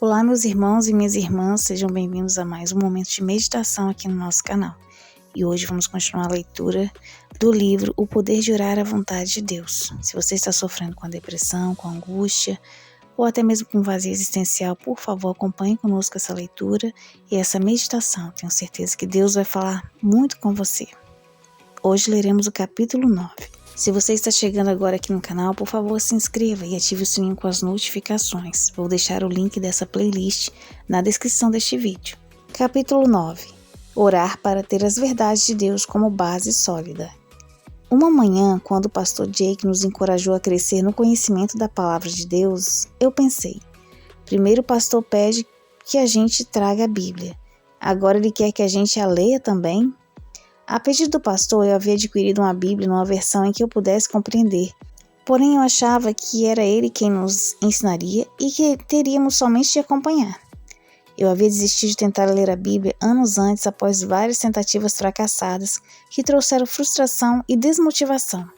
Olá, meus irmãos e minhas irmãs, sejam bem-vindos a mais um momento de meditação aqui no nosso canal. E hoje vamos continuar a leitura do livro O Poder de Orar à Vontade de Deus. Se você está sofrendo com a depressão, com a angústia ou até mesmo com vazio existencial, por favor, acompanhe conosco essa leitura e essa meditação. Tenho certeza que Deus vai falar muito com você. Hoje leremos o capítulo 9. Se você está chegando agora aqui no canal, por favor, se inscreva e ative o sininho com as notificações. Vou deixar o link dessa playlist na descrição deste vídeo. Capítulo 9. Orar para ter as verdades de Deus como base sólida. Uma manhã, quando o pastor Jake nos encorajou a crescer no conhecimento da palavra de Deus, eu pensei: primeiro o pastor pede que a gente traga a Bíblia. Agora ele quer que a gente a leia também? A pedido do pastor, eu havia adquirido uma Bíblia numa versão em que eu pudesse compreender. Porém, eu achava que era ele quem nos ensinaria e que teríamos somente de acompanhar. Eu havia desistido de tentar ler a Bíblia anos antes, após várias tentativas fracassadas que trouxeram frustração e desmotivação.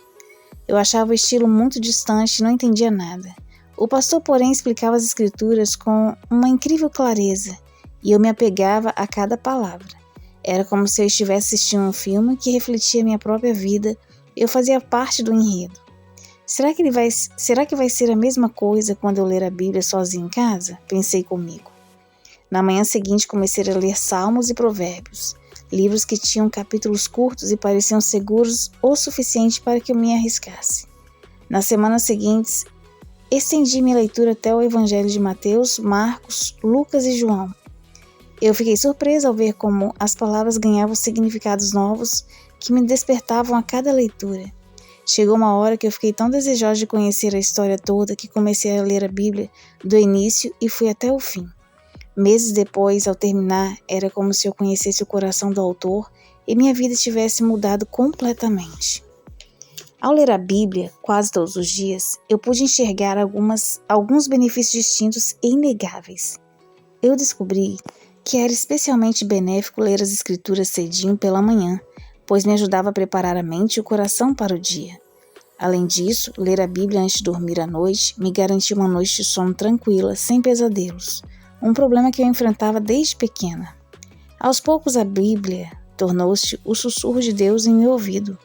Eu achava o estilo muito distante e não entendia nada. O pastor, porém, explicava as Escrituras com uma incrível clareza e eu me apegava a cada palavra. Era como se eu estivesse assistindo um filme que refletia minha própria vida. Eu fazia parte do enredo. Será que vai ser a mesma coisa quando eu ler a Bíblia sozinho em casa? Pensei comigo. Na manhã seguinte comecei a ler Salmos e Provérbios, livros que tinham capítulos curtos e pareciam seguros o suficiente para que eu me arriscasse. Nas semanas seguintes, estendi minha leitura até o Evangelho de Mateus, Marcos, Lucas e João. Eu fiquei surpresa ao ver como as palavras ganhavam significados novos que me despertavam a cada leitura. Chegou uma hora que eu fiquei tão desejosa de conhecer a história toda que comecei a ler a Bíblia do início e fui até o fim. Meses depois, ao terminar, era como se eu conhecesse o coração do autor e minha vida tivesse mudado completamente. Ao ler a Bíblia, quase todos os dias, eu pude enxergar alguns benefícios distintos e inegáveis. Eu descobri que era especialmente benéfico ler as Escrituras cedinho pela manhã, pois me ajudava a preparar a mente e o coração para o dia. Além disso, ler a Bíblia antes de dormir à noite me garantia uma noite de sono tranquila, sem pesadelos, um problema que eu enfrentava desde pequena. Aos poucos, a Bíblia tornou-se o sussurro de Deus em meu ouvido.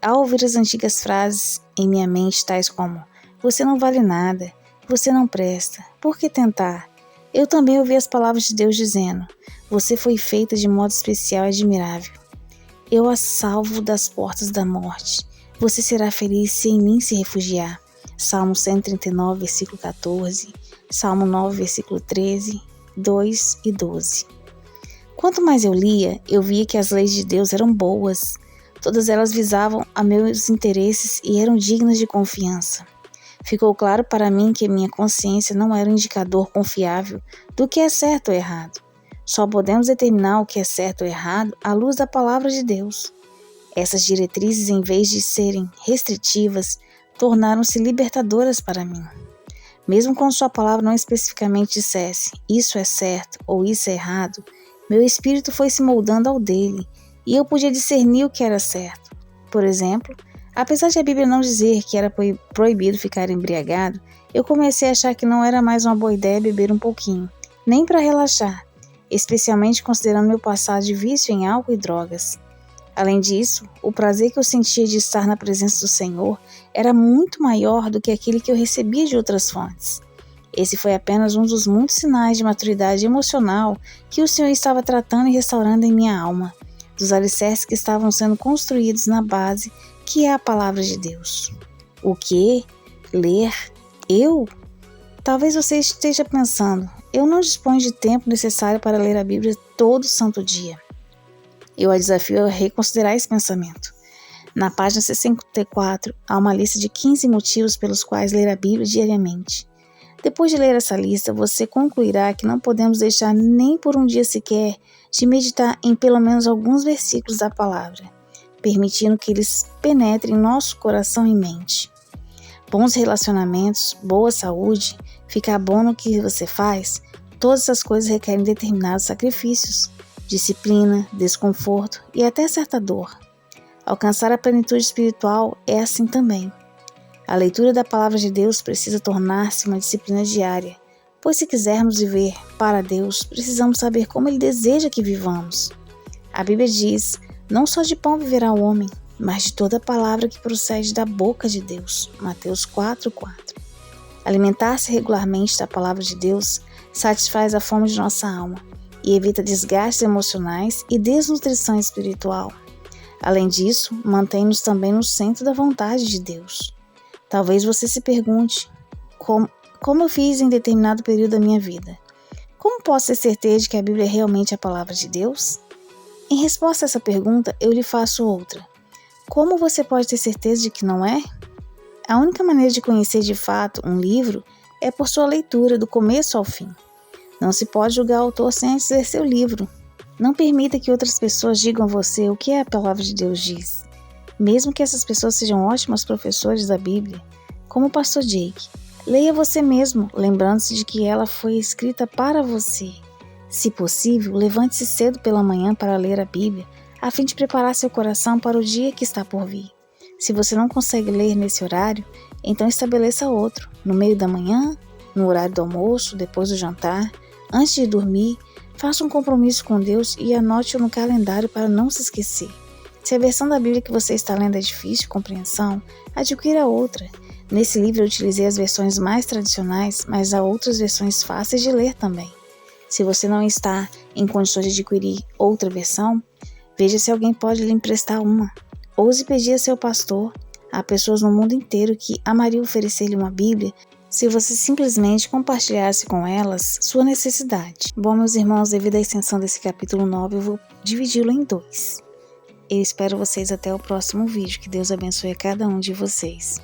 Ao ouvir as antigas frases em minha mente, tais como: "Você não vale nada, você não presta, por que tentar?", eu também ouvi as palavras de Deus dizendo: "Você foi feita de modo especial e admirável. Eu a salvo das portas da morte. Você será feliz se em mim se refugiar." Salmo 139, versículo 14, Salmo 9, versículo 13, 2 e 12. Quanto mais eu lia, eu via que as leis de Deus eram boas. Todas elas visavam a meus interesses e eram dignas de confiança. Ficou claro para mim que minha consciência não era um indicador confiável do que é certo ou errado. Só podemos determinar o que é certo ou errado à luz da palavra de Deus. Essas diretrizes, em vez de serem restritivas, tornaram-se libertadoras para mim. Mesmo quando sua palavra não especificamente dissesse "isso é certo" ou "isso é errado", meu espírito foi se moldando ao dele e eu podia discernir o que era certo. Por exemplo, apesar de a Bíblia não dizer que era proibido ficar embriagado, eu comecei a achar que não era mais uma boa ideia beber um pouquinho, nem para relaxar, especialmente considerando meu passado de vício em álcool e drogas. Além disso, o prazer que eu sentia de estar na presença do Senhor era muito maior do que aquele que eu recebia de outras fontes. Esse foi apenas um dos muitos sinais de maturidade emocional que o Senhor estava tratando e restaurando em minha alma, dos alicerces que estavam sendo construídos na base que é a palavra de Deus. O que? Ler? Eu? Talvez você esteja pensando: eu não disponho de tempo necessário para ler a Bíblia todo santo dia. Eu a desafio a reconsiderar esse pensamento. Na página 64, há uma lista de 15 motivos pelos quais ler a Bíblia diariamente. Depois de ler essa lista, você concluirá que não podemos deixar nem por um dia sequer de meditar em pelo menos alguns versículos da palavra, permitindo que eles penetrem em nosso coração e mente. Bons relacionamentos, boa saúde, ficar bom no que você faz, todas essas coisas requerem determinados sacrifícios, disciplina, desconforto e até certa dor. Alcançar a plenitude espiritual é assim também. A leitura da palavra de Deus precisa tornar-se uma disciplina diária, Pois se quisermos viver para Deus, precisamos saber como Ele deseja que vivamos. A Bíblia diz, não só de pão viverá o homem, mas de toda palavra que procede da boca de Deus. Mateus 4:4. Alimentar-se regularmente da palavra de Deus satisfaz a fome de nossa alma e evita desgastes emocionais e desnutrição espiritual. Além disso, mantém-nos também no centro da vontade de Deus. Talvez você se pergunte, como eu fiz em determinado período da minha vida? Como posso ter certeza de que a Bíblia é realmente a palavra de Deus? Em resposta a essa pergunta, eu lhe faço outra. Como você pode ter certeza de que não é? A única maneira de conhecer de fato um livro é por sua leitura, do começo ao fim. Não se pode julgar o autor sem antes ler seu livro. Não permita que outras pessoas digam a você o que a palavra de Deus diz. Mesmo que essas pessoas sejam ótimos professores da Bíblia, como o pastor Jake, leia você mesmo, lembrando-se de que ela foi escrita para você. Se possível, levante-se cedo pela manhã para ler a Bíblia, a fim de preparar seu coração para o dia que está por vir. Se você não consegue ler nesse horário, então estabeleça outro, no meio da manhã, no horário do almoço, depois do jantar, antes de dormir. Faça um compromisso com Deus e anote-o no calendário para não se esquecer. Se a versão da Bíblia que você está lendo é difícil de compreensão, adquira outra. Nesse livro eu utilizei as versões mais tradicionais, mas há outras versões fáceis de ler também. Se você não está em condições de adquirir outra versão, veja se alguém pode lhe emprestar uma. Ouse pedir a seu pastor. Há pessoas no mundo inteiro que amariam oferecer-lhe uma Bíblia se você simplesmente compartilhasse com elas sua necessidade. Bom, meus irmãos, devido à extensão desse capítulo 9, eu vou dividi-lo em 2. Eu espero vocês até o próximo vídeo. Que Deus abençoe a cada um de vocês.